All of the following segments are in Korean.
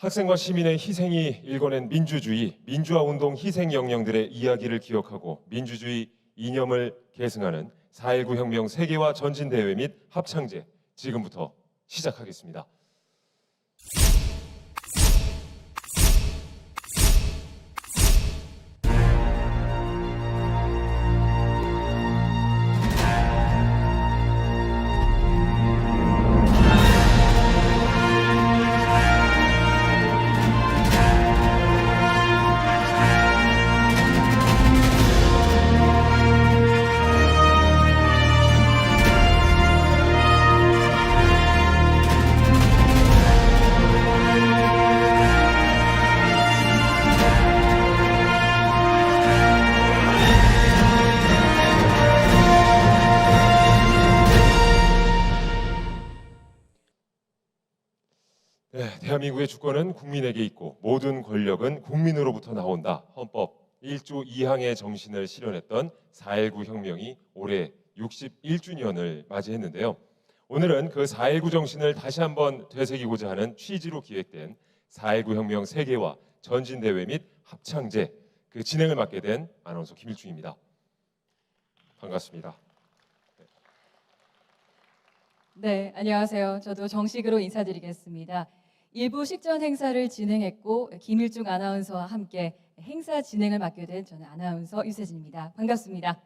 학생과 시민의 희생이 일궈낸 민주주의, 민주화운동 희생 영령들의 이야기를 기억하고 민주주의 이념을 계승하는 4.19 혁명 세계화 전진대회 및 합창제 지금부터 시작하겠습니다. 대한민국의 주권은 국민에게 있고 모든 권력은 국민으로부터 나온다. 헌법 1조 2항의 정신을 실현했던 4.19 혁명이 올해 61주년을 맞이했는데요. 오늘은 그 4.19 정신을 다시 한번 되새기고자 하는 취지로 기획된 4.19 혁명 세계화 전진대회 및 합창제 그 진행을 맡게 된 아나운서 김일중입니다. 반갑습니다. 네, 안녕하세요. 저도 정식으로 인사드리겠습니다. 일부 식전 행사를 진행했고 김일중 아나운서와 함께 행사 진행을 맡게 된 저는 아나운서 유세진입니다. 반갑습니다.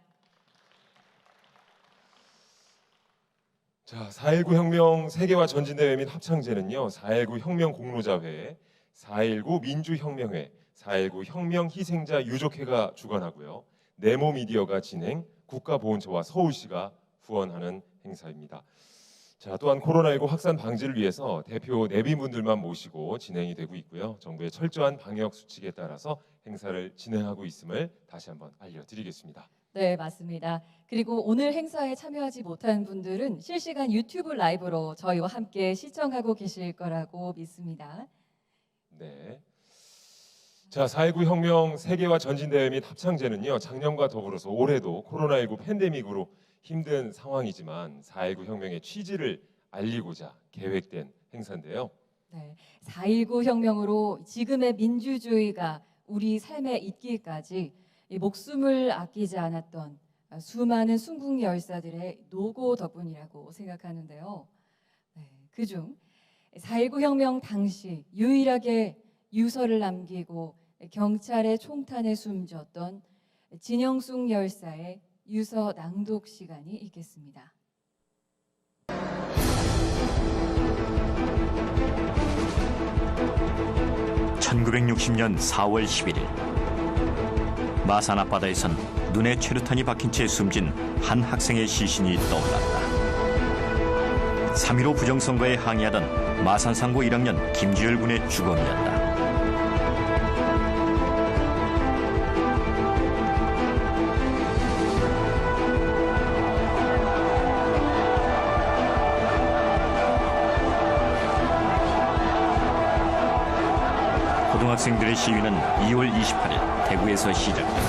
자, 4.19 혁명 세계화 전진대회 및 합창제는요, 4.19 혁명 공로자회, 4.19 민주혁명회, 4.19 혁명 희생자 유족회가 주관하고요, 네모미디어가 진행, 국가보훈처와 서울시가 후원하는 행사입니다. 자, 또한 코로나19 확산 방지를 위해서 대표 내빈분들만 모시고 진행이 되고 있고요. 정부의 철저한 방역 수칙에 따라서 행사를 진행하고 있음을 다시 한번 알려드리겠습니다. 네, 맞습니다. 그리고 오늘 행사에 참여하지 못한 분들은 실시간 유튜브 라이브로 저희와 함께 시청하고 계실 거라고 믿습니다. 네. 자, 4.19 혁명 세계화 전진대회 및 합창제는요, 작년과 더불어서 올해도 코로나19 팬데믹으로 힘든 상황이지만 4.19 혁명의 취지를 알리고자 계획된 행사인데요. 네, 4.19 혁명으로 지금의 민주주의가 우리 삶에 있기까지 목숨을 아끼지 않았던 수많은 순국 열사들의 노고 덕분이라고 생각하는데요. 네, 그중 4.19 혁명 당시 유일하게 유서를 남기고 경찰의 총탄에 숨졌던 진영숙 열사의 유서 낭독 시간이 있겠습니다. (1960년 4월 11일) 마산 앞바다에선 눈에 최루탄이 박힌 채 숨진 한 학생의 시신이 떠올랐다. 3.15 부정선거에 항의하던 마산상고 1학년 김주열 군의 주검이었다. 고등학생들의 시위는 2월 28일 대구에서 시작됐다.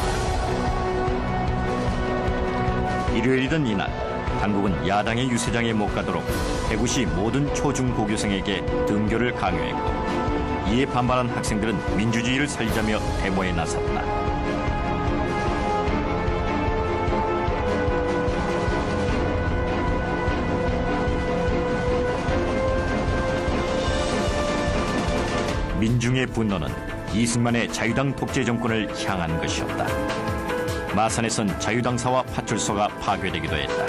일요일이던 이날, 당국은 야당의 유세장에 못 가도록 대구시 모든 초중고교생에게 등교를 강요했고, 이에 반발한 학생들은 민주주의를 살리자며 데모에 나섰다. 민중의 분노는 이승만의 자유당 독재 정권을 향한 것이었다. 마산에선 자유당사와 파출소가 파괴되기도 했다.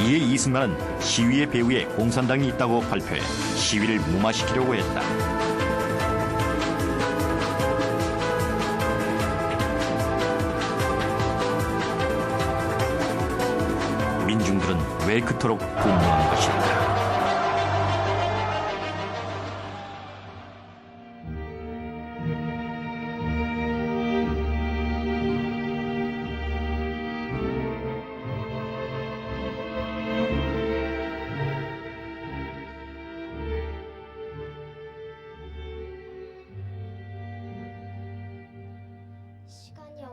이에 이승만은 시위의 배후에 공산당이 있다고 발표해 시위를 무마시키려고 했다. 민중들은 왜 그토록 분노한 것일까?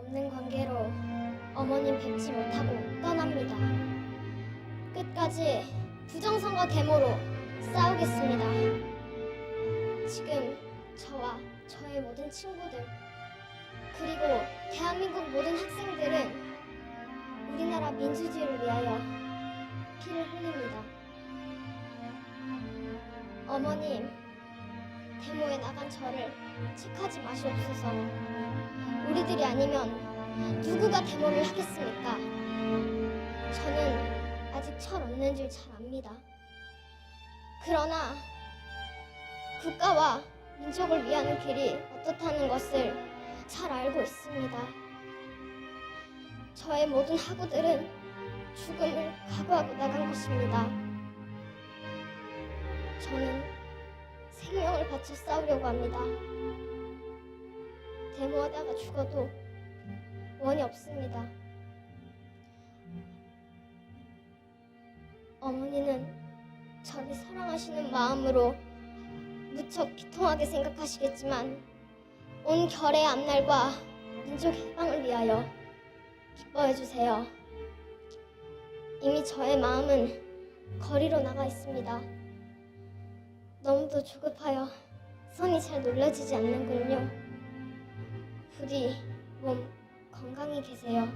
없는 관계로 어머님 뵙지 못하고 떠납니다. 끝까지 부정선거 데모로 싸우겠습니다. 지금 저와 저의 모든 친구들 그리고 대한민국 모든 학생들은 우리나라 민주주의를 위하여 피를 흘립니다. 어머님, 데모에 나간 저를 책하지 마시옵소서. 우리들이 아니면 누구가 데모를 하겠습니까? 저는 아직 철 없는 줄 잘 압니다. 그러나 국가와 민족을 위하는 길이 어떻다는 것을 잘 알고 있습니다. 저의 모든 학우들은 죽음을 각오하고 나간 것입니다. 저는 생명을 바쳐 싸우려고 합니다. 데모하다가 죽어도 원이 없습니다. 어머니는 저를 사랑하시는 마음으로 무척 비통하게 생각하시겠지만 온 결의 앞날과 민족 해방을 위하여 기뻐해 주세요. 이미 저의 마음은 거리로 나가 있습니다. 너무도 조급하여 손이 잘 눌러지지 않는군요. 부디 몸 건강히 계세요.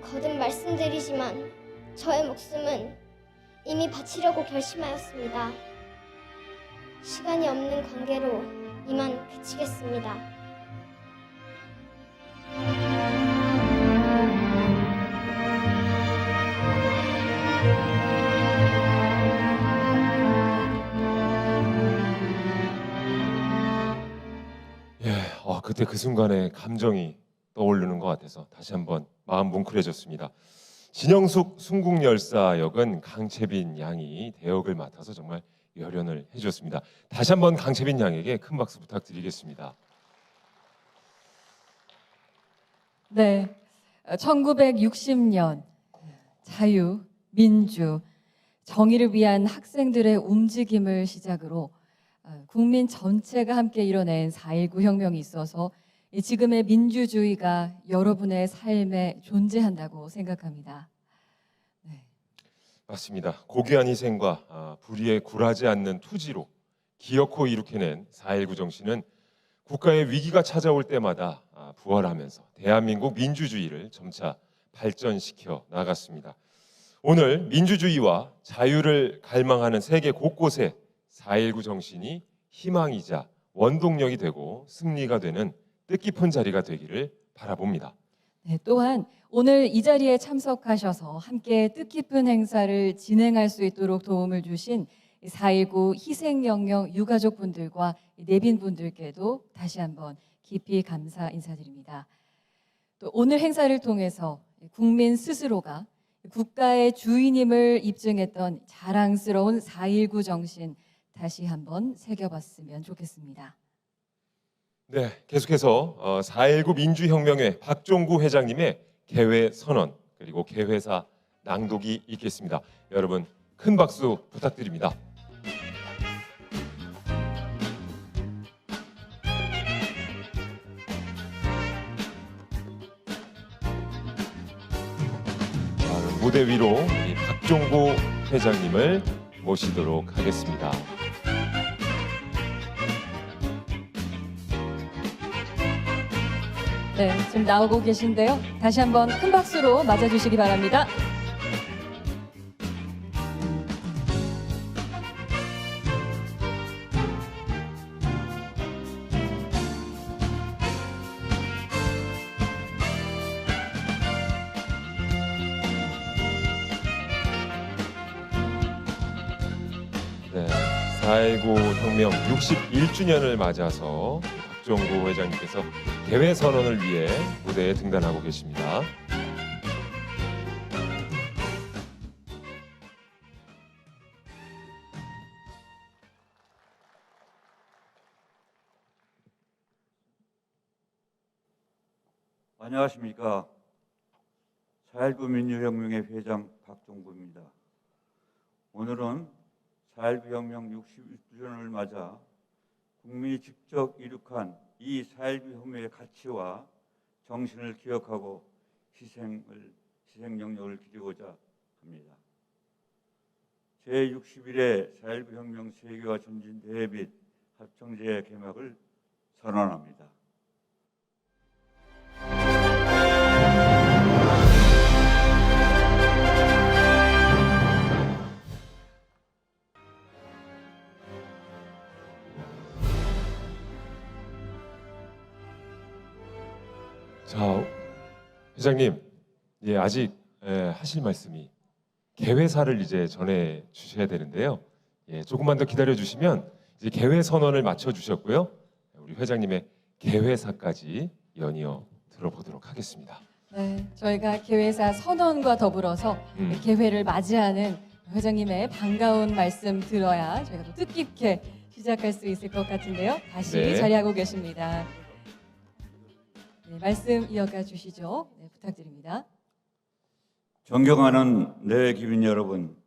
거듭 말씀드리지만 저의 목숨은 이미 바치려고 결심하였습니다. 시간이 없는 관계로 이만 그치겠습니다. 그때 그 순간에 감정이 떠오르는 것 같아서 다시 한번 마음 뭉클해졌습니다. 진영숙 순국열사 역은 강채빈 양이 대역을 맡아서 정말 열연을 해줬습니다. 다시 한번 강채빈 양에게 큰 박수 부탁드리겠습니다. 네, 1960년 자유, 민주, 정의를 위한 학생들의 움직임을 시작으로 국민 전체가 함께 이뤄낸 4.19 혁명이 있어서 지금의 민주주의가 여러분의 삶에 존재한다고 생각합니다. 네. 맞습니다. 고귀한 희생과 불의에 굴하지 않는 투지로 기어코 이룩해낸 4.19 정신은 국가의 위기가 찾아올 때마다 부활하면서 대한민국 민주주의를 점차 발전시켜 나갔습니다. 오늘 민주주의와 자유를 갈망하는 세계 곳곳에 4.19 정신이 희망이자 원동력이 되고 승리가 되는 뜻깊은 자리가 되기를 바라봅니다. 네, 또한 오늘 이 자리에 참석하셔서 함께 뜻깊은 행사를 진행할 수 있도록 도움을 주신 4.19 희생영령 유가족분들과 내빈분들께도 다시 한번 깊이 감사 인사드립니다. 또 오늘 행사를 통해서 국민 스스로가 국가의 주인임을 입증했던 자랑스러운 4.19 정신 다시 한번 새겨봤으면 좋겠습니다. 네, 계속해서 4.19 민주혁명회 박종구 회장님의 개회 선언 그리고 개회사 낭독이 있겠습니다. 여러분 큰 박수 부탁드립니다. 무대 위로 이 박종구 회장님을 모시도록 하겠습니다. 네, 지금 나오고 계신데요. 다시 한번 큰 박수로 맞아주시기 바랍니다. 네, 4.19 혁명 61주년을 맞아서 박종구 회장님께서 개회 선언을 위해 무대에 등단하고 계십니다. 안녕하십니까. 4.19 민주혁명의 회장 박종구입니다. 오늘은 4.19 혁명 61주년을 맞아 국민이 직접 이룩한 이 4.19 혁명의 가치와 정신을 기억하고 희생 영역을 기리고자 합니다. 제61회 4.19 혁명 세계화 전진대회 및 합창제 개막을 선언합니다. 자, 회장님, 예, 아직 하실 말씀이 개회사를 이제 전해 주셔야 되는데요. 예, 조금만 더 기다려 주시면 이제 개회 선언을 맞춰 주셨고요. 우리 회장님의 개회사까지 연이어 들어보도록 하겠습니다. 네, 저희가 개회사 선언과 더불어서 개회를 맞이하는 회장님의 반가운 말씀 들어야 저희가 또 뜻깊게 시작할 수 있을 것 같은데요. 다시 네. 자리하고 계십니다. 네, 말씀 이어가 주시죠. 네, 부탁드립니다. 존경하는 내 기민 여러분,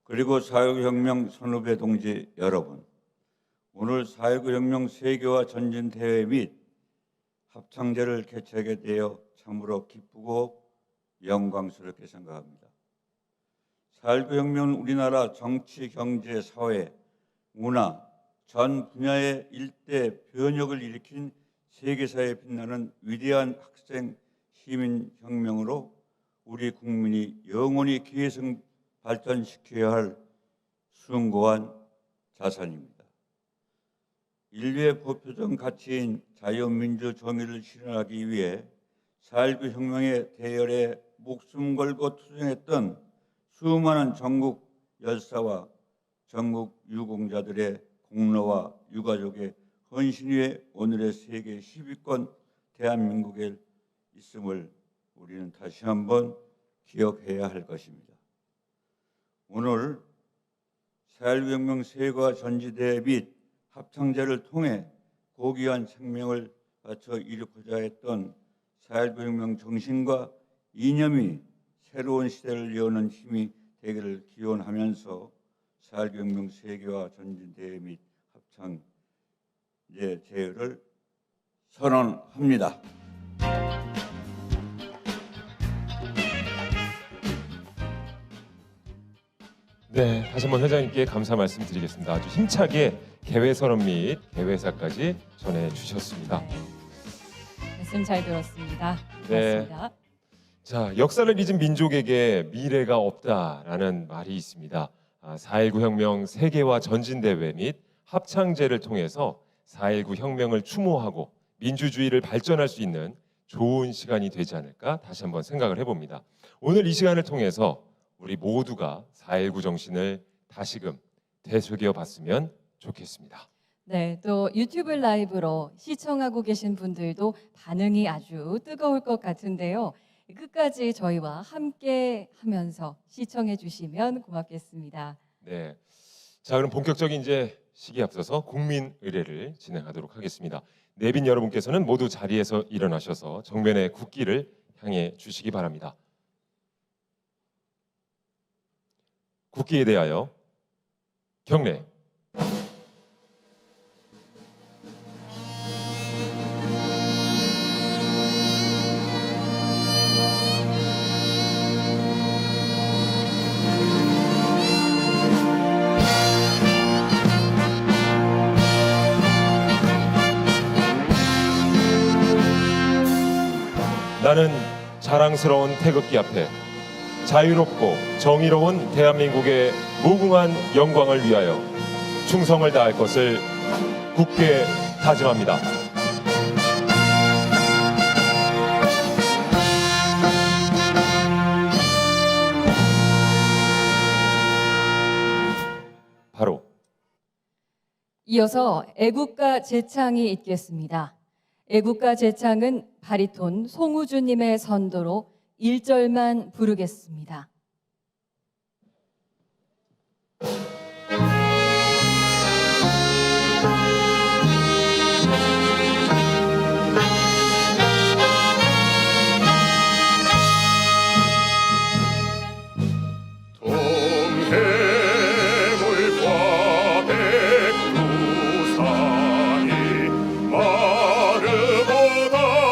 그리고 4.19 혁명 선후배 동지 여러분, 오늘 4.19 혁명 세계화 전진대회 및 합창제를 개최하게 되어 참으로 기쁘고 영광스럽게 생각합니다. 4.19 혁명은 우리나라 정치, 경제, 사회, 문화 전 분야의 일대 변혁을 일으킨 세계사에 빛나는 위대한 학생 시민 혁명으로 우리 국민이 영원히 계승 발전시켜야 할 숭고한 자산입니다. 인류의 보편적 가치인 자유민주 정의를 실현하기 위해 4.19 혁명의 대열에 목숨 걸고 투쟁했던 수많은 전국 열사와 전국 유공자들의 공로와 유가족의 헌신 위에 오늘의 세계 10위권 대한민국에 있음을 우리는 다시 한번 기억해야 할 것입니다. 오늘 4.19 혁명 세계화 전지대회 및 합창제를 통해 고귀한 생명을 바쳐 이루고자 했던 4.19 혁명 정신과 이념이 새로운 시대를 여는 힘이 되기를 기원하면서 4.19 혁명 세계화 전진대회 및 합창제 제의를 선언합니다. 네, 다시 한번 회장님께 감사 말씀드리겠습니다. 아주 힘차게 개회 선언 및 개회사까지 전해 주셨습니다. 네, 말씀 잘 들었습니다. 네. 고맙습니다. 자, 역사를 잊은 민족에게 미래가 없다라는 말이 있습니다. 4.19 혁명 세계화 전진대회 및 합창제를 통해서 4.19 혁명을 추모하고 민주주의를 발전할 수 있는 좋은 시간이 되지 않을까 다시 한번 생각을 해봅니다. 오늘 이 시간을 통해서 우리 모두가 4.19 정신을 다시금 되새겨 봤으면 좋겠습니다. 네, 또 유튜브 라이브로 시청하고 계신 분들도 반응이 아주 뜨거울 것 같은데요. 끝까지 저희와 함께 하면서 시청해 주시면 고맙겠습니다. 네, 자 그럼 본격적인 이제 시기에 앞서서 국민 의례를 진행하도록 하겠습니다. 내빈 여러분께서는 모두 자리에서 일어나셔서 정면의 국기를 향해 주시기 바랍니다. 국기에 대하여 경례. 나는 자랑스러운 태극기 앞에 자유롭고 정의로운 대한민국의 무궁한 영광을 위하여 충성을 다할 것을 굳게 다짐합니다. 바로 이어서 애국가 제창이 있겠습니다. 애국가 제창은 바리톤 송우주님의 선도로 1절만 부르겠습니다. 동해물과 백두산이 마르고 닳도록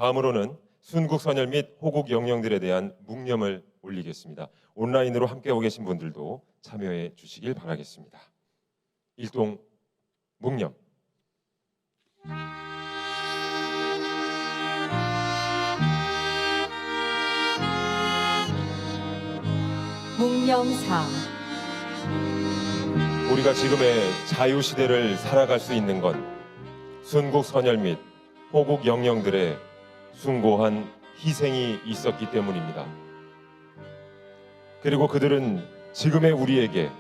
다음으로는 순국 선열 및 호국 영령들에 대한 묵념을 올리겠습니다. 온라인으로 함께하고 계신 분들도 참여해 주시길 바라겠습니다. 일동 묵념. 묵념사. 우리가 지금의 자유 시대를 살아갈 수 있는 건 순국 선열 및 호국 영령들의 숭고한 희생이 있었기 때문입니다. 그리고 그들은 지금의 우리에게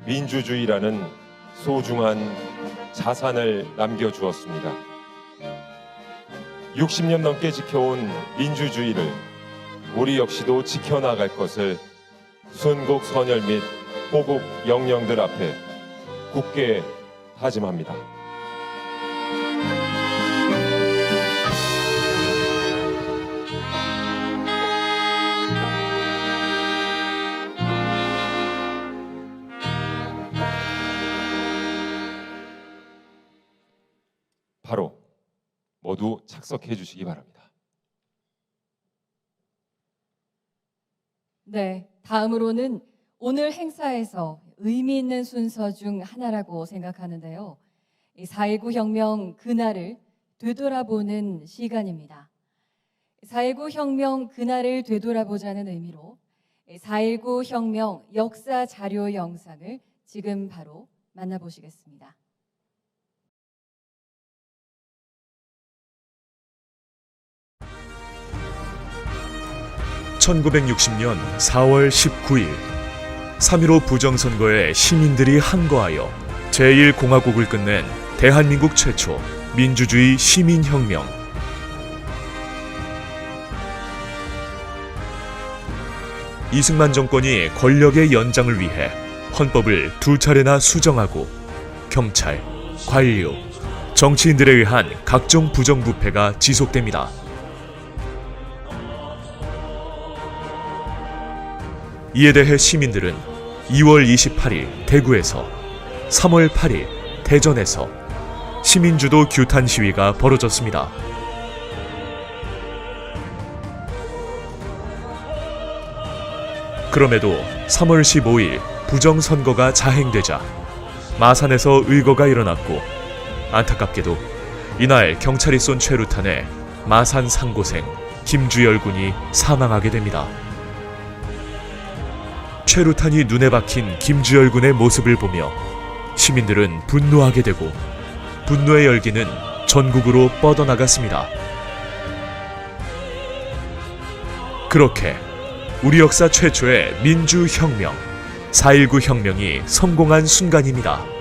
민주주의라는 소중한 자산을 남겨주었습니다. 60년 넘게 지켜온 민주주의를 우리 역시도 지켜나갈 것을 순국 선열 및 호국 영령들 앞에 굳게 다짐합니다. 바로 모두 착석해 주시기 바랍니다. 네, 다음으로는 오늘 행사에서 의미 있는 순서 중 하나라고 생각하는데요. 4.19 혁명 그날을 되돌아보는 시간입니다. 4.19 혁명 그날을 되돌아보자는 의미로 4.19 혁명 역사 자료 영상을 지금 바로 만나보시겠습니다. (1960년 4월 19일) 3.15 부정선거에 시민들이 항거하여 제1공화국을 끝낸 대한민국 최초 민주주의 시민혁명. 이승만 정권이 권력의 연장을 위해 헌법을 2차례나 수정하고 경찰, 관료, 정치인들에 의한 각종 부정부패가 지속됩니다. 이에 대해 시민들은 2월 28일 대구에서 3월 8일 대전에서 시민주도 규탄 시위가 벌어졌습니다. 그럼에도 3월 15일 부정선거가 자행되자 마산에서 의거가 일어났고 안타깝게도 이날 경찰이 쏜 최루탄에 마산 상고생 김주열 군이 사망하게 됩니다. 최루탄이 눈에 박힌 김주열 군의 모습을 보며 시민들은 분노하게 되고 분노의 열기는 전국으로 뻗어나갔습니다. 그렇게 우리 역사 최초의 민주혁명, 4.19 혁명이 성공한 순간입니다.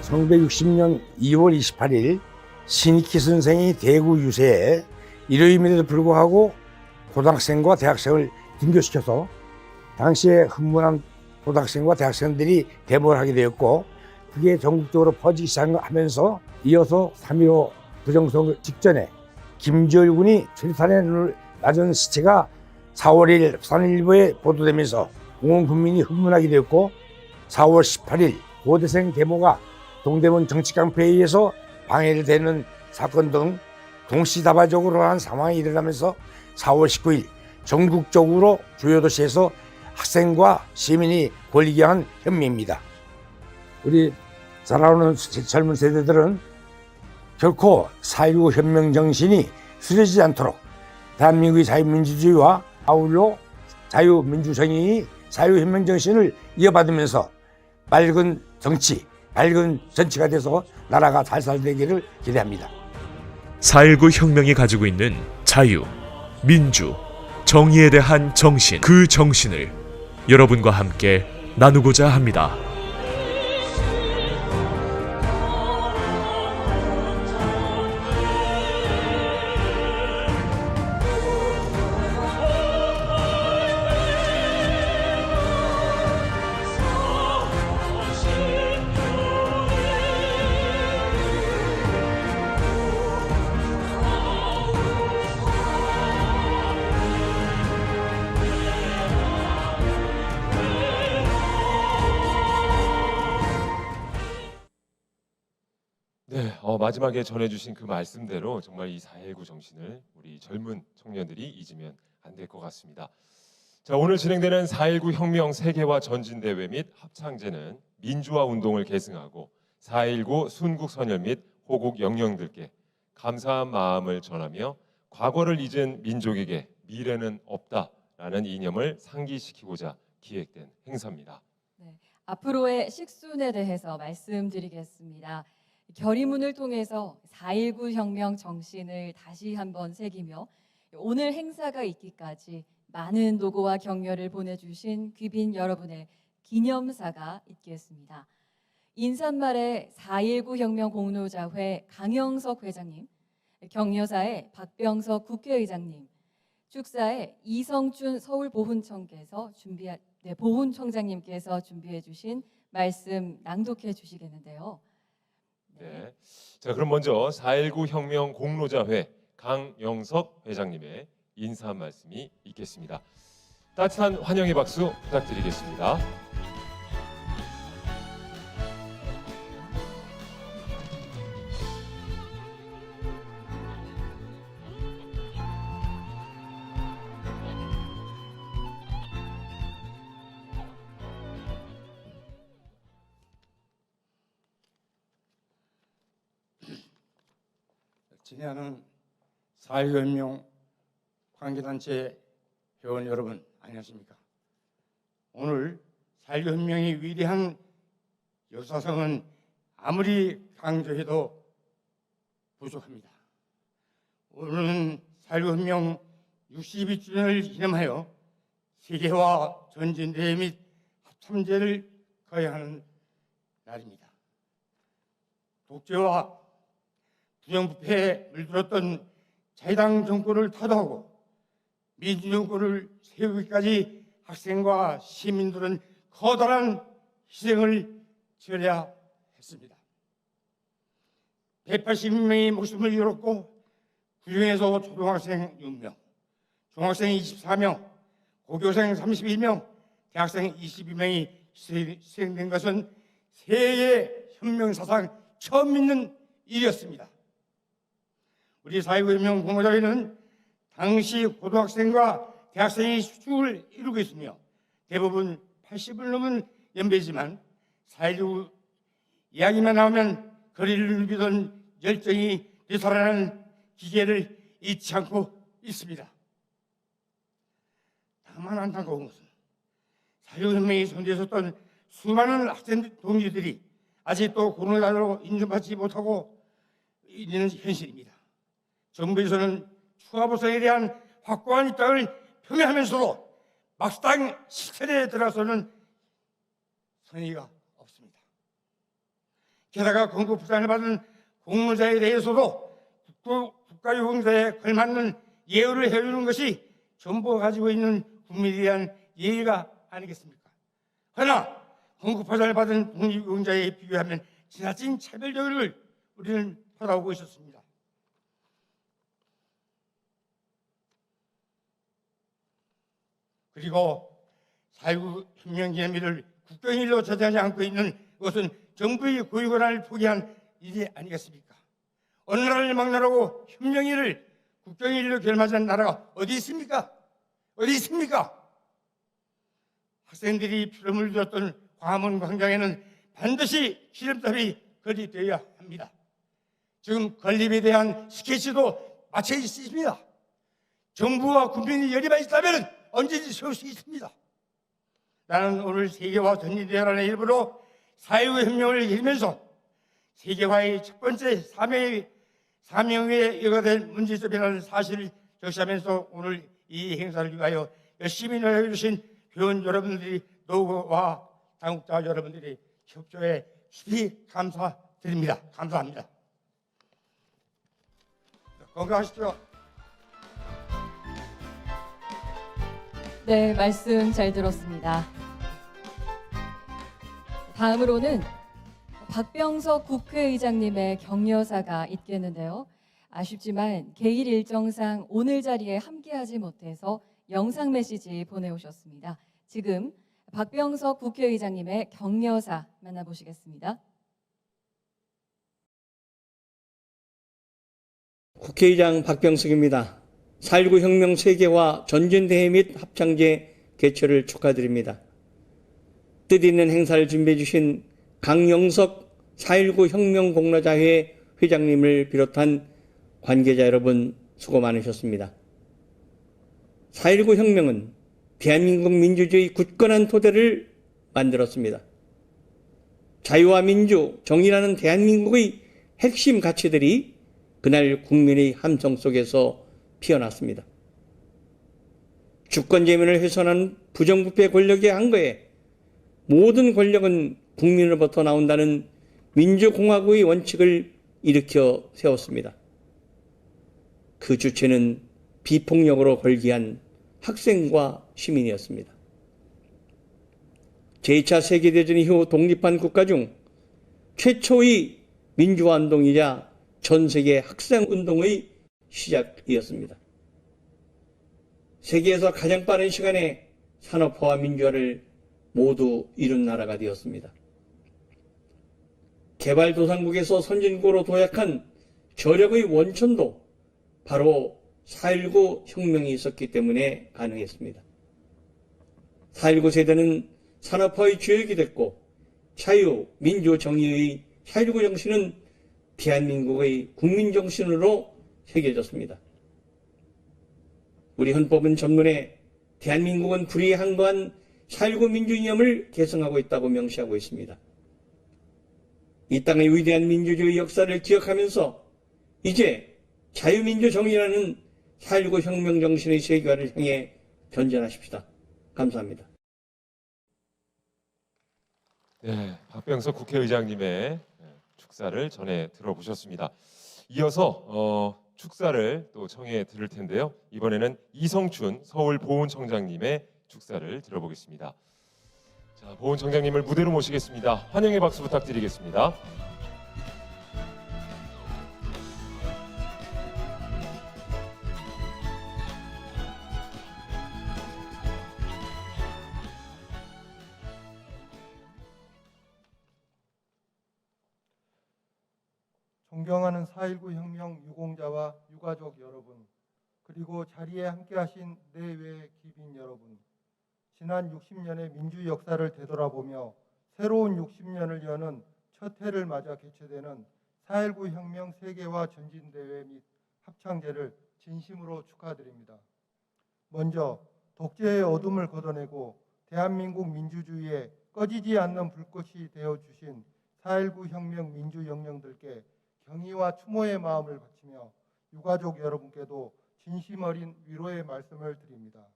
(1960년 2월 28일) 신익희 선생이 대구 유세에 일요일임에도 불구하고 고등학생과 대학생을 등교시켜서 당시에 흥분한 고등학생과 대학생들이 데모를 하게 되었고, 그게 전국적으로 퍼지기 시작하면서 이어서 3.15 부정선거 직전에 김주열 군이 출산에 눈을 맞은 시체가 4월 1일 부산일보에 보도되면서 온 국민이 흥분하게 되었고 4월 18일 고대생 데모가 동대문 정치깡패에 의해서 방해를 되는 사건 등 동시다발적으로 한 상황이 일어나면서 4월 19일 전국적으로 주요 도시에서 학생과 시민이 권리경한 혁명입니다. 우리 자라오는 젊은 세대들은 결코 4.19 혁명 정신이 쓰러지지 않도록 대한민국의 자유민주주의와 아울러 자유민주정의의 자유혁명 정신을 이어받으면서 밝은 정치, 밝은 정치가 돼서 나라가 잘 살되기를 기대합니다. 4.19 혁명이 가지고 있는 자유, 민주, 정의에 대한 정신, 그 정신을 여러분과 함께 나누고자 합니다. 네, 마지막에 전해주신 그 말씀대로 정말 이 4.19 정신을 우리 젊은 청년들이 잊으면 안 될 것 같습니다. 자, 오늘 진행되는 4.19 혁명 세계화 전진대회 및 합창제는 민주화 운동을 계승하고 4.19 순국선열 및 호국 영령들께 감사한 마음을 전하며 과거를 잊은 민족에게 미래는 없다라는 이념을 상기시키고자 기획된 행사입니다. 네, 앞으로의 식순에 대해서 말씀드리겠습니다. 결의문을 통해서 4.19 혁명 정신을 다시 한번 새기며 오늘 행사가 있기까지 많은 노고와 격려를 보내주신 귀빈 여러분의 기념사가 있겠습니다. 인사말에 4.19 혁명 공로자회 강영석 회장님, 격려사에 박병석 국회의장님, 축사에 이성춘 서울보훈청장님께서 준비해 주신 말씀 낭독해 주시겠는데요. 네. 자, 그럼 먼저 4.19 혁명 공로자회 강영석 회장님의 인사 말씀이 있겠습니다. 따뜻한 환영의 박수 부탁드리겠습니다. 진행하는 4.19 혁명 관계단체 회원 여러분 안녕하십니까? 오늘 4.19 혁명의 위대한 역사성은 아무리 강조해도 부족합니다. 오늘은 4.19 혁명 62주년을 기념하여 세계화 전진대회 및 합참제를 거행하는 날입니다. 독재와 부정부패에 물들었던 자유당 정권을 타도하고 민주정권을 세우기까지 학생과 시민들은 커다란 희생을 치러야 했습니다. 180명의 목숨을 잃었고 그중에서 초등학생 6명, 중학생 24명, 고교생 31명, 대학생 22명이 희생된 것은 세계 혁명사상 처음 있는 일이었습니다. 우리 4.19 혁명 공로자회는 당시 고등학생과 대학생의 수를 이루고 있으며 대부분 80을 넘은 연배지만 4.19 이야기만 나오면 거리를 누비던 열정이 되살아나는 기계를 잊지 않고 있습니다. 다만 안타까운 것은 4.19 혁명이 손대었던 수많은 학생 동지들이 아직도 공로자로 인정받지 못하고 있는 현실입니다. 정부에서는 추가 보상에 대한 확고한 입장을 표명하면서도 막상 실천에 들어서는 성의가 없습니다. 게다가 건국 부상을 받은 공로자에 대해서도 국가유공자에 걸맞는 예우를 해주는 것이 정부가 가지고 있는 국민에 대한 예의가 아니겠습니까? 그러나 건국 부상을 받은 국가유공자에 비교하면 지나친 차별적을 우리는 받아오고 있었습니다. 그리고 4.19 혁명기념일을 국경일로 저장하지 않고 있는 것은 정부의 고유 권한을 포기한 일이 아니겠습니까? 어느 나라를 막나라고 혁명일을 국경일로 결맞은 나라가 어디 있습니까? 어디 있습니까? 학생들이 피를 흘렸던 광화문 광장에는 반드시 기름탑이 건립되어야 합니다. 지금 건립에 대한 스케치도 마쳐 있습니다. 정부와 국민이 열의만 있다면 언제든지 세울 수 있습니다. 나는 오늘 세계화 전진대회라는 일부로 4.19 혁명을 이루면서 세계화의 첫 번째 사명에 이어된 문제점이라는 사실을 적시하면서 오늘 이 행사를 위하여 열심히 노력해 주신 회원 여러분들이 노고와 당국자 여러분들이 협조에 깊이 감사드립니다. 감사합니다. 건강하십시오. 네, 말씀 잘 들었습니다. 다음으로는 박병석 국회의장님의 격려사가 있겠는데요. 아쉽지만 개일 일정상 오늘 자리에 함께하지 못해서 영상 메시지 보내오셨습니다. 지금 박병석 국회의장님의 격려사 만나보시겠습니다. 국회의장 박병석입니다. 4.19 혁명 세계화 전진대회 및 합창제 개최를 축하드립니다. 뜻있는 행사를 준비해 주신 강영석 4.19 혁명 공로자회 회장님을 비롯한 관계자 여러분 수고 많으셨습니다. 4.19 혁명은 대한민국 민주주의 굳건한 토대를 만들었습니다. 자유와 민주, 정의라는 대한민국의 핵심 가치들이 그날 국민의 함성 속에서 피어났습니다. 주권재민을 훼손한 부정부패 권력의 한거에 모든 권력은 국민으로부터 나온다는 민주공화국의 원칙을 일으켜 세웠습니다. 그 주체는 비폭력으로 걸기한 학생과 시민이었습니다. 제2차 세계대전 이후 독립한 국가 중 최초의 민주화운동이자 전세계 학생운동의 시작이었습니다. 세계에서 가장 빠른 시간에 산업화와 민주화를 모두 이룬 나라가 되었습니다. 개발도상국에서 선진국으로 도약한 저력의 원천도 바로 4.19 혁명이 있었기 때문에 가능했습니다. 4.19 세대는 산업화의 주역이 됐고 자유, 민주, 정의의 4.19 정신은 대한민국의 국민정신으로 새겨졌습니다. 우리 헌법은 전문에 대한민국은 불의한거한 4.19 민주이념을 계승하고 있다고 명시하고 있습니다. 이 땅의 위대한 민주주의 역사를 기억하면서 이제 자유민주정의라는 4.19 혁명 정신의 세계화를 향해 전진하십시다. 감사합니다. 네, 박병석 국회의장님의 축사를 전해 들어보셨습니다. 이어서 축사를 또 청해 들을 텐데요. 이번에는 이성춘 서울보훈청장님의 축사를 들어보겠습니다. 자, 보훈청장님을 무대로 모시겠습니다. 환영의 박수 부탁드리겠습니다. 존경하는 4.19 혁명 유공자와 유가족 여러분, 그리고 자리에 함께하신 내외 기빈 여러분, 지난 60년의 민주 역사를 되돌아보며 새로운 60년을 여는 첫 해를 맞아 개최되는 4.19 혁명 세계화 전진대회 및 합창제를 진심으로 축하드립니다. 먼저 독재의 어둠을 걷어내고 대한민국 민주주의에 꺼지지 않는 불꽃이 되어주신 4.19 혁명 민주 영령들께 경의와 추모의 마음을 바치며 유가족 여러분께도 진심 어린 위로의 말씀을 드립니다.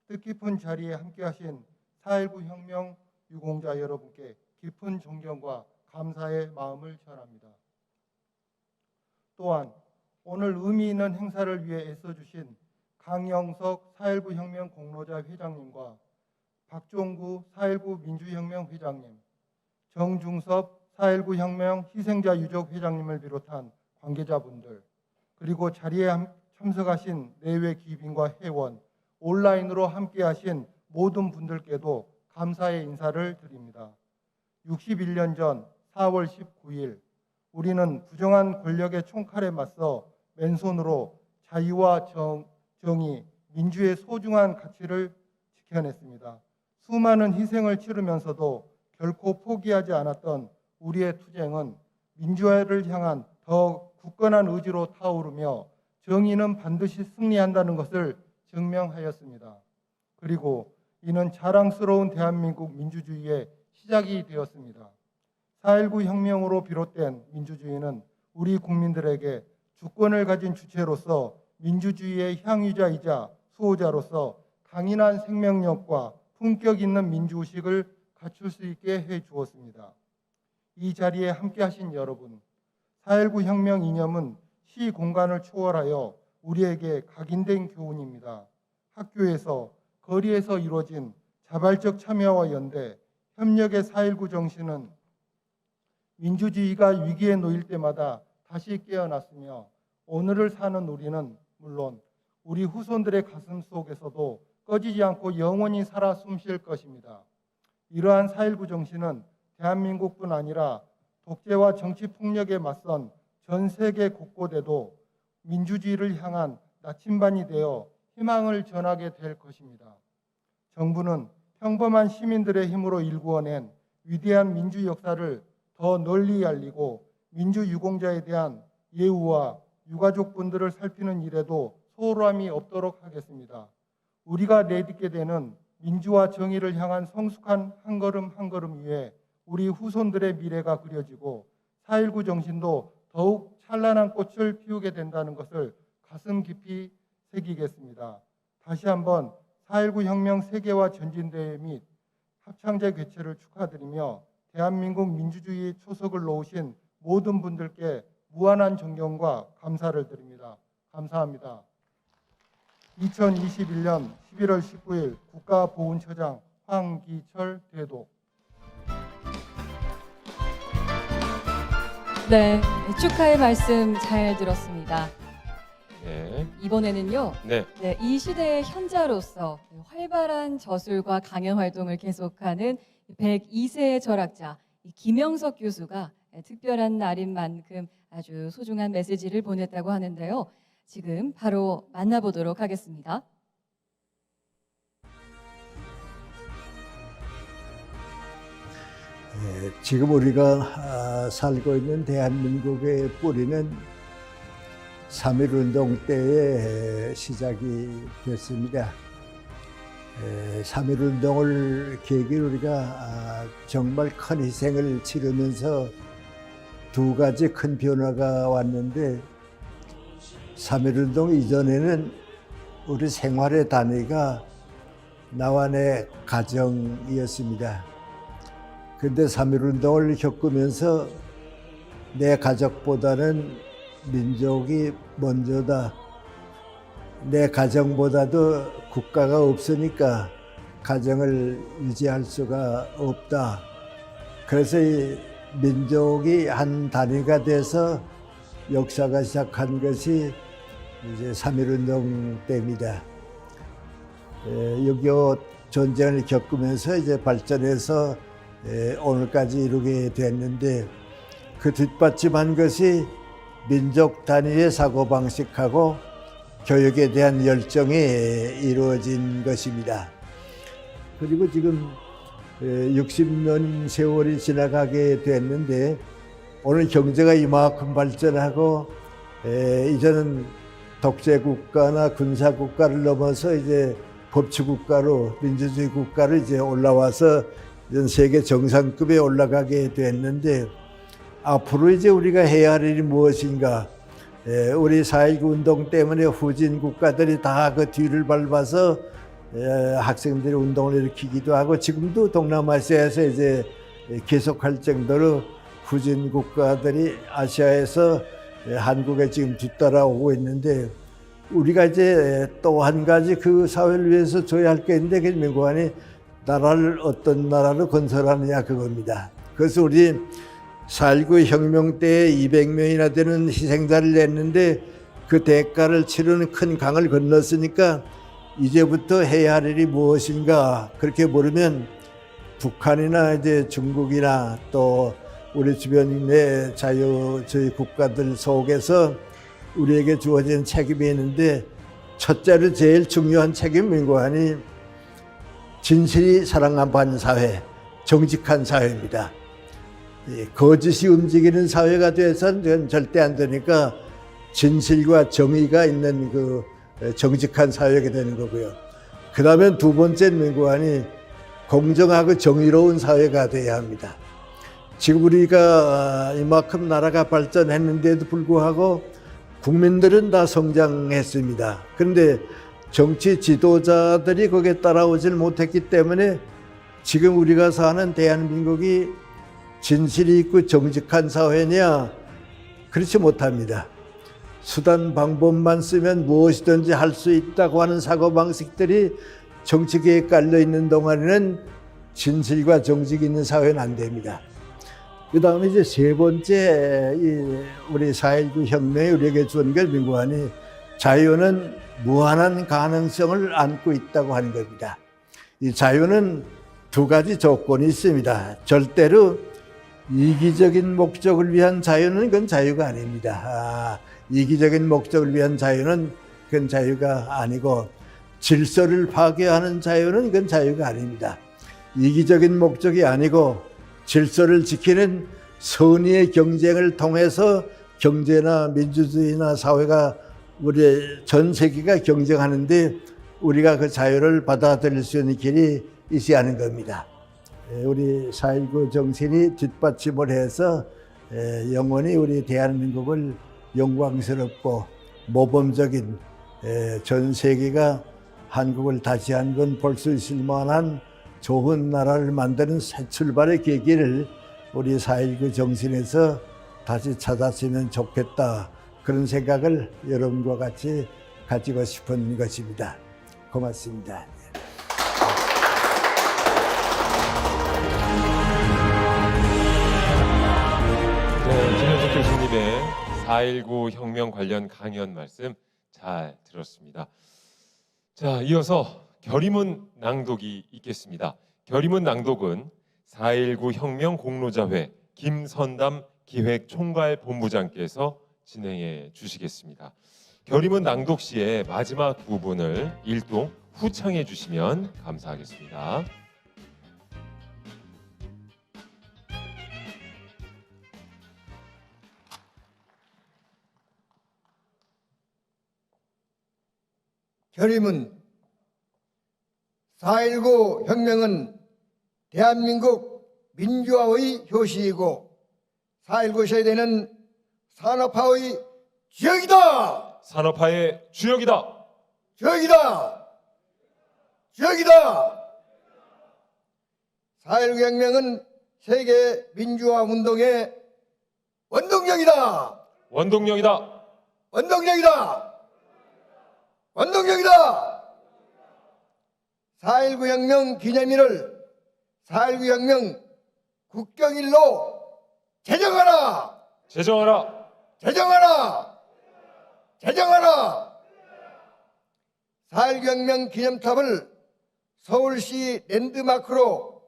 뜻깊은 자리에 함께하신 4.19 혁명 유공자 여러분께 깊은 존경과 감사의 마음을 전합니다. 또한 오늘 의미 있는 행사를 위해 애써주신 강영석 4.19 혁명 공로자 회장님과 박종구 4.19 민주혁명 회장님, 정중섭 4.19 혁명 희생자 유족 회장님을 비롯한 관계자분들, 그리고 자리에 참석하신 내외 기빈과 회원, 온라인으로 함께하신 모든 분들께도 감사의 인사를 드립니다. 61년 전 4월 19일 우리는 부정한 권력의 총칼에 맞서 맨손으로 자유와 정의, 민주의 소중한 가치를 지켜냈습니다. 수많은 희생을 치르면서도 결코 포기하지 않았던 우리의 투쟁은 민주화를 향한 더 굳건한 의지로 타오르며 정의는 반드시 승리한다는 것을 증명하였습니다. 그리고 이는 자랑스러운 대한민국 민주주의의 시작이 되었습니다. 4.19 혁명으로 비롯된 민주주의는 우리 국민들에게 주권을 가진 주체로서 민주주의의 향유자이자 수호자로서 강인한 생명력과 품격 있는 민주의식을 갖출 수 있게 해 주었습니다. 이 자리에 함께하신 여러분, 4.19 혁명 이념은 시 공간을 초월하여 우리에게 각인된 교훈입니다. 학교에서, 거리에서 이루어진 자발적 참여와 연대, 협력의 4.19 정신은 민주주의가 위기에 놓일 때마다 다시 깨어났으며 오늘을 사는 우리는 물론 우리 후손들의 가슴 속에서도 꺼지지 않고 영원히 살아 숨쉴 것입니다. 이러한 4.19 정신은 대한민국뿐 아니라 독재와 정치 폭력에 맞선 전 세계 곳곳에도 민주주의를 향한 나침반이 되어 희망을 전하게 될 것입니다. 정부는 평범한 시민들의 힘으로 일구어낸 위대한 민주 역사를 더 널리 알리고 민주유공자에 대한 예우와 유가족분들을 살피는 일에도 소홀함이 없도록 하겠습니다. 우리가 내딛게 되는 민주와 정의를 향한 성숙한 한 걸음 한 걸음 위에 우리 후손들의 미래가 그려지고 4.19 정신도 더욱 찬란한 꽃을 피우게 된다는 것을 가슴 깊이 새기겠습니다. 다시 한번 4.19 혁명 세계화 전진대회 및 합창제 개최를 축하드리며 대한민국 민주주의 초석을 놓으신 모든 분들께 무한한 존경과 감사를 드립니다. 감사합니다. 2021년 11월 19일 국가보훈처장 황기철 대독. 네, 축하의 말씀 잘 들었습니다. 네. 이번에는요. 네. 네, 이 시대의 현자로서 활발한 저술과 강연 활동을 계속하는 102세의 철학자 김영석 교수가 특별한 날인 만큼 아주 소중한 메시지를 보냈다고 하는데요. 지금 바로 만나보도록 하겠습니다. 지금 우리가 살고 있는 대한민국의 뿌리는 3.1운동 때에 시작이 됐습니다. 3.1운동을 계기로 우리가 정말 큰 희생을 치르면서 두 가지 큰 변화가 왔는데 3.1운동 이전에는 우리 생활의 단위가 나와 내 가정이었습니다. 그런데 3.1운동을 겪으면서 내 가족보다는 민족이 먼저다. 내 가정보다도 국가가 없으니까 가정을 유지할 수가 없다. 그래서 이 민족이 한 단위가 돼서 역사가 시작한 것이 이제 3.1운동 때입니다. 6.25 전쟁을 겪으면서 이제 발전해서 오늘까지 이루게 됐는데 그 뒷받침한 것이 민족 단위의 사고방식하고 교육에 대한 열정이 이루어진 것입니다. 그리고 지금 60년 세월이 지나가게 됐는데 오늘 경제가 이만큼 발전하고 이제는 독재국가나 군사국가를 넘어서 이제 법치국가로 민주주의 국가로 이제 올라와서 이제 세계 정상급에 올라가게 됐는데 앞으로 이제 우리가 해야 할 일이 무엇인가? 우리 4.19 운동 때문에 후진 국가들이 다 그 뒤를 밟아서 학생들이 운동을 일으키기도 하고 지금도 동남아시아에서 이제 계속할 정도로 후진 국가들이 아시아에서 한국에 지금 뒤따라오고 있는데 우리가 이제 또 한 가지 그 사회를 위해서 줘야 할 게 있는데 그 민관이 나라를 어떤 나라로 건설하느냐 그겁니다. 그래서 우리 4.19 혁명 때 200명이나 되는 희생자를 냈는데 그 대가를 치르는 큰 강을 건넜으니까 이제부터 해야 할 일이 무엇인가 그렇게 물으면 북한이나 이제 중국이나 또 우리 주변의 자유주의 국가들 속에서 우리에게 주어진 책임이 있는데 첫째로 제일 중요한 책임인 거하니 진실이 사랑받는 사회, 정직한 사회입니다. 거짓이 움직이는 사회가 돼서는 절대 안 되니까 진실과 정의가 있는 그 정직한 사회가 되는 거고요. 그 다음에 두 번째 민구안이 공정하고 정의로운 사회가 돼야 합니다. 지금 우리가 이만큼 나라가 발전했는데도 불구하고 국민들은 다 성장했습니다. 그런데 정치 지도자들이 거기에 따라오질 못했기 때문에 지금 우리가 사는 대한민국이 진실이 있고 정직한 사회냐? 그렇지 못합니다. 수단 방법만 쓰면 무엇이든지 할 수 있다고 하는 사고방식들이 정치계에 깔려 있는 동안에는 진실과 정직이 있는 사회는 안 됩니다. 그 다음에 이제 세 번째, 우리 4.19 혁명이 우리에게 준 게 민구안이 자유는 무한한 가능성을 안고 있다고 하는 겁니다. 이 자유는 두 가지 조건이 있습니다. 절대로 이기적인 목적을 위한 자유는 그건 자유가 아닙니다. 이기적인 목적을 위한 자유는 그건 자유가 아니고 질서를 파괴하는 자유는 그건 자유가 아닙니다. 이기적인 목적이 아니고 질서를 지키는 선의의 경쟁을 통해서 경제나 민주주의나 사회가 우리 전 세계가 경쟁하는데 우리가 그 자유를 받아들일 수 있는 길이 있어야 하는 겁니다. 우리 4.19 정신이 뒷받침을 해서 영원히 우리 대한민국을 영광스럽고 모범적인 전 세계가 한국을 다시 한번 볼 수 있을 만한 좋은 나라를 만드는 새 출발의 계기를 우리 4.19 정신에서 다시 찾았으면 좋겠다. 그런 생각을 여러분과 같이 가지고 싶은 것입니다. 고맙습니다. 네, 김현석 교수님의 4.19 혁명 관련 강연 말씀 잘 들었습니다. 자, 이어서 결의문 낭독이 있겠습니다. 결의문 낭독은 4.19 혁명 공로자회 김선담 기획총괄본부장께서 진행해 주시겠습니다. 결의문 낭독 시의 마지막 부분을 일동 후창해 주시면 감사하겠습니다. 결의문 4.19 혁명은 대한민국 민주화의 효시이고 4.19 세대는 산업화의 주역이다. 산업화의 주역이다. 주역이다. 주역이다. 4.19 혁명은 세계 민주화 운동의 원동력이다. 원동력이다. 원동력이다. 원동력이다. 4.19 혁명 기념일을 4.19 혁명 국경일로 제정하라. 제정하라. 제정하라. 제정하라. 4.19 혁명 기념탑을 서울시 랜드마크로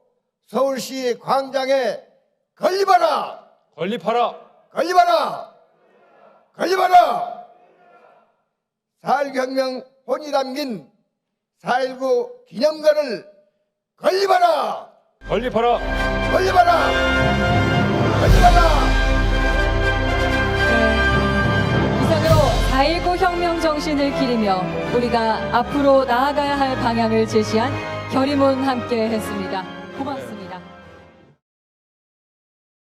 서울시 광장에 건립하라. 건립하라. 건립하라. 건립하라. 4.19 혁명 혼이 담긴 4.19 기념관을 건립하라. 건립하라. 건립하라. 건립하라. 네, 이상으로 4.19 혁명 정신을 기리며 우리가 앞으로 나아가야 할 방향을 제시한 결의문 함께 했습니다. 고맙습니다.